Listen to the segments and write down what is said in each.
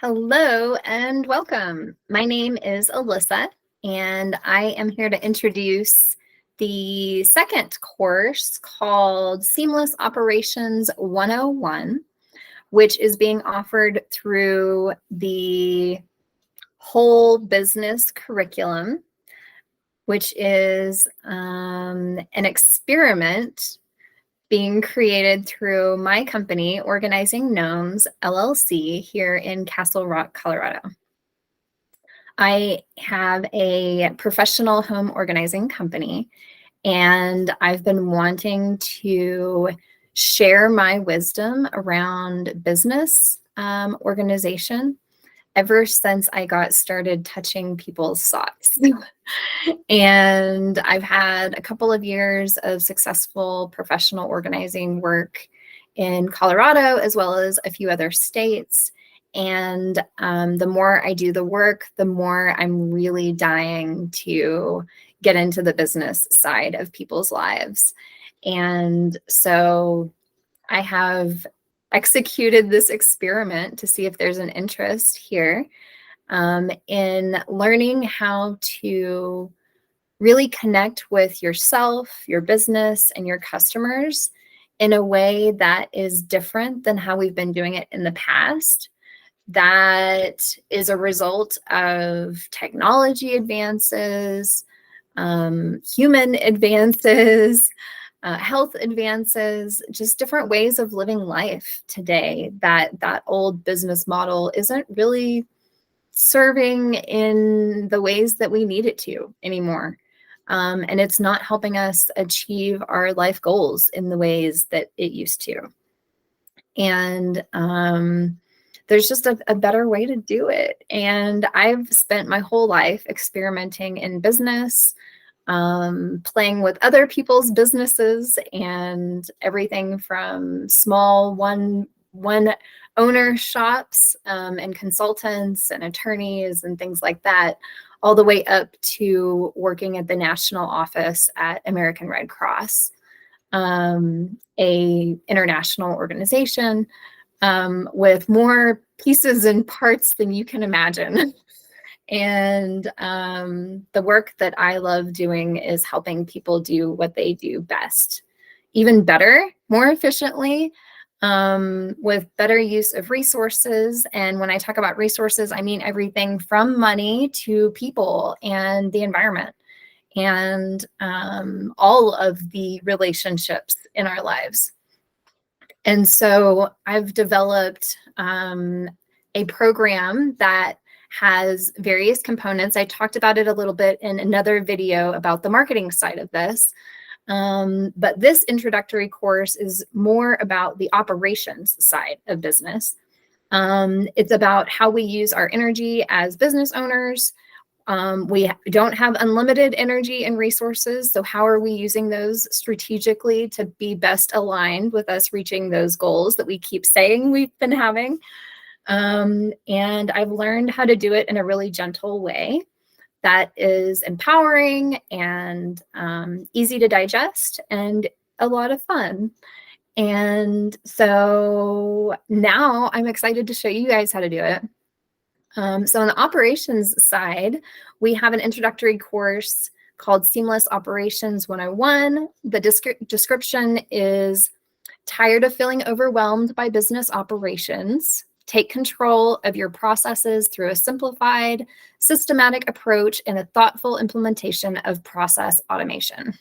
Hello and welcome. My name is Elissa, and I am here to introduce the second course called Seamless Operations 101, which is being offered through the Whole Business Curriculum, which is an experiment being created through my company, Organizing Gnomes LLC, here in Castle Rock, Colorado. I have a professional home organizing company, and I've been wanting to share my wisdom around business organization ever since I got started touching people's socks. And I've had a couple of years of successful professional organizing work in Colorado, as well as a few other states. And the more I do the work, the more I'm really dying to get into the business side of people's lives. And so I have executed this experiment to see if there's an interest here in learning how to really connect with yourself, your business, and your customers in a way that is different than how we've been doing it in the past. That is a result of technology advances, human advances, health advances, just different ways of living life today that old business model isn't really serving in the ways that we need it to anymore. And it's not helping us achieve our life goals in the ways that it used to. And there's just a better way to do it. And I've spent my whole life experimenting in business, playing with other people's businesses, and everything from small one owner shops and consultants and attorneys and things like that, all the way up to working at the national office at American Red Cross, a international organization with more pieces and parts than you can imagine. And the work that I love doing is helping people do what they do best, even better, more efficiently, with better use of resources. And when I talk about resources, I mean everything from money to people and the environment and all of the relationships in our lives. And so I've developed a program that has various components. I talked about it a little bit in another video about the marketing side of this. But this introductory course is more about the operations side of business. It's about how we use our energy as business owners. We don't have unlimited energy and resources. So how are we using those strategically to be best aligned with us reaching those goals that we keep saying we've been having? And I've learned how to do it in a really gentle way that is empowering and easy to digest and a lot of fun. And so now I'm excited to show you guys how to do it. So on the operations side, we have an introductory course called Seamless Operations 101. The description is tired of feeling overwhelmed by business operations. Take control of your processes through a simplified, systematic approach and a thoughtful implementation of process automation.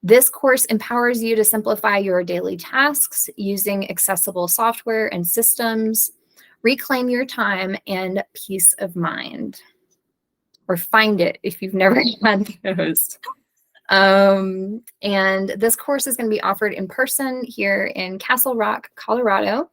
This course empowers you to simplify your daily tasks using accessible software and systems, reclaim your time and peace of mind, or find it if you've never had those. And this course is going to be offered in person here in Castle Rock, Colorado.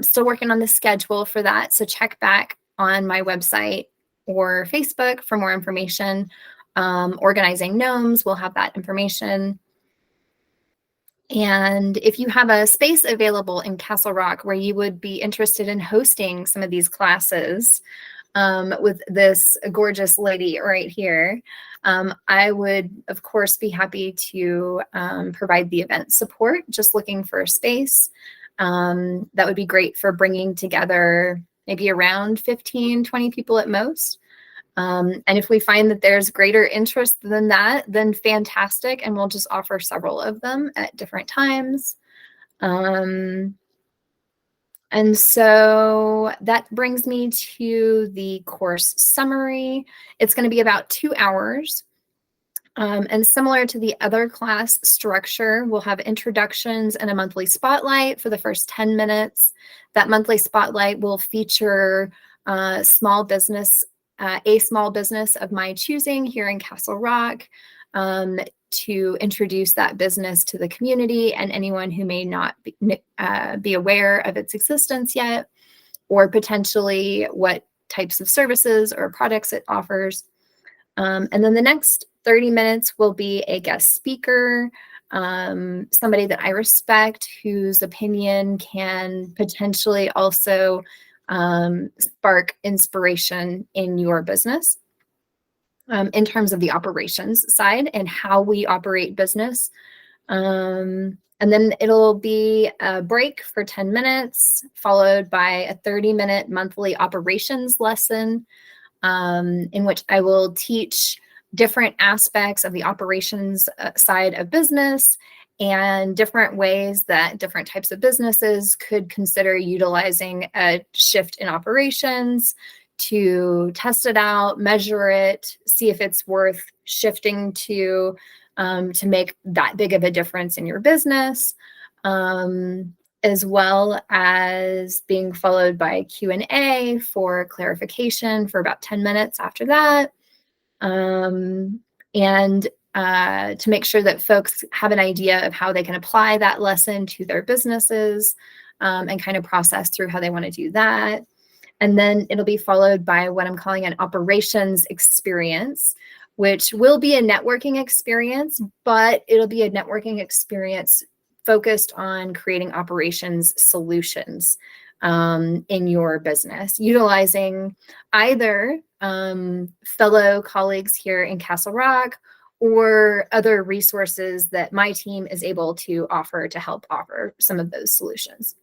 Still working on the schedule for that. So check back on my website or Facebook for more information. Organizing Gnomes will have that information. And if you have a space available in Castle Rock where you would be interested in hosting some of these classes with this gorgeous lady right here, I would, of course, be happy to provide the event support, just looking for a space. That would be great for bringing together maybe around 15, 20 people at most. And if we find that there's greater interest than that, then fantastic. And we'll just offer several of them at different times. And so that brings me to the course summary. It's going to be about 2 hours. And similar to the other class structure, we'll have introductions and a monthly spotlight for the first 10 minutes. That monthly spotlight will feature a small business of my choosing here in Castle Rock, to introduce that business to the community and anyone who may not be aware of its existence yet, or potentially what types of services or products it offers. And then the next 30 minutes will be a guest speaker, somebody that I respect, whose opinion can potentially also spark inspiration in your business, in terms of the operations side and how we operate business. And then it'll be a break for 10 minutes, followed by a 30-minute monthly operations lesson, in which I will teach different aspects of the operations side of business and different ways that different types of businesses could consider utilizing a shift in operations to test it out, measure it, see if it's worth shifting to make that big of a difference in your business, as well as being followed by Q&A for clarification for about 10 minutes after that. And to make sure that folks have an idea of how they can apply that lesson to their businesses, and kind of process through how they want to do that. And then it'll be followed by what I'm calling an operations experience, which will be a networking experience, but it'll be a networking experience focused on creating operations solutions in your business, utilizing either fellow colleagues here in Castle Rock or other resources that my team is able to offer to help offer some of those solutions.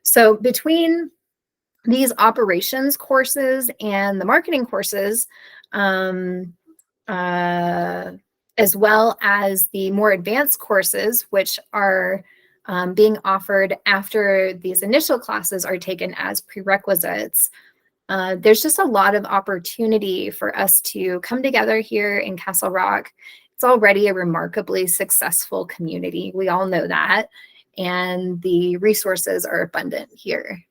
So between these operations courses and the marketing courses, as well as the more advanced courses, which are being offered after these initial classes are taken as prerequisites, there's just a lot of opportunity for us to come together here in Castle Rock. It's already a remarkably successful community. We all know that. And the resources are abundant here.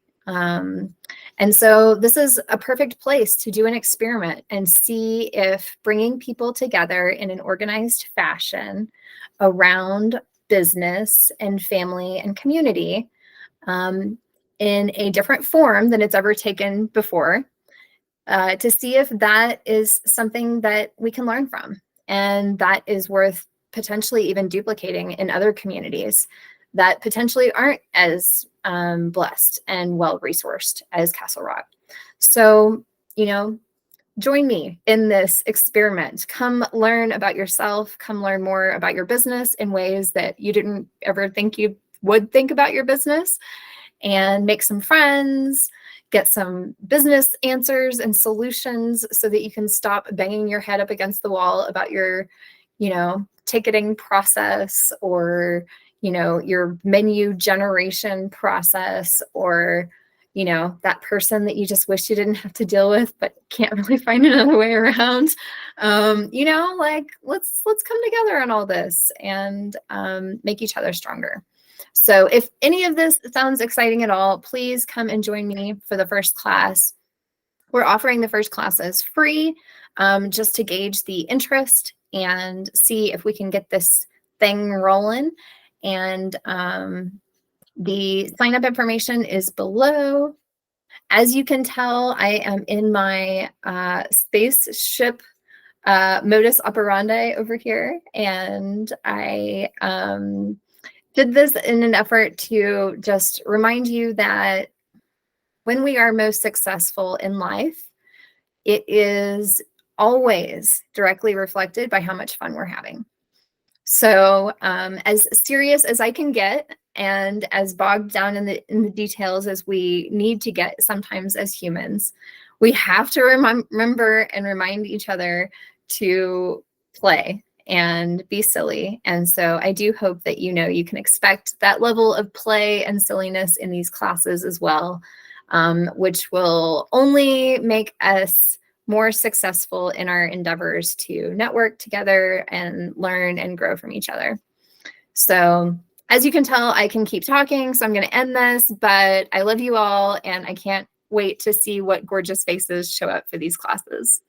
And so this is a perfect place to do an experiment and see if bringing people together in an organized fashion around business and family and community, in a different form than it's ever taken before, to see if that is something that we can learn from and that is worth potentially even duplicating in other communities that potentially aren't as blessed and well-resourced as Castle Rock. So, join me in this experiment. Come learn about yourself, come learn more about your business in ways that you didn't ever think you would think about your business, and make some friends, get some business answers and solutions so that you can stop banging your head up against the wall about your, ticketing process or your menu generation process, or, that person that you just wish you didn't have to deal with, but can't really find another way around. Let's come together on all this and make each other stronger. So if any of this sounds exciting at all, please come and join me for the first class. We're offering the first class as free, just to gauge the interest and see if we can get this thing rolling. And the sign-up information is below. As you can tell, I am in my spaceship modus operandi over here, and I did this in an effort to just remind you that when we are most successful in life, it is always directly reflected by how much fun we're having. So as serious as I can get, and as bogged down in the details as we need to get sometimes as humans, we have to remember and remind each other to play and be silly. And so I do hope that you can expect that level of play and silliness in these classes as well, which will only make us more successful in our endeavors to network together and learn and grow from each other. So as you can tell, I can keep talking, so I'm going to end this, but I love you all, and I can't wait to see what gorgeous faces show up for these classes.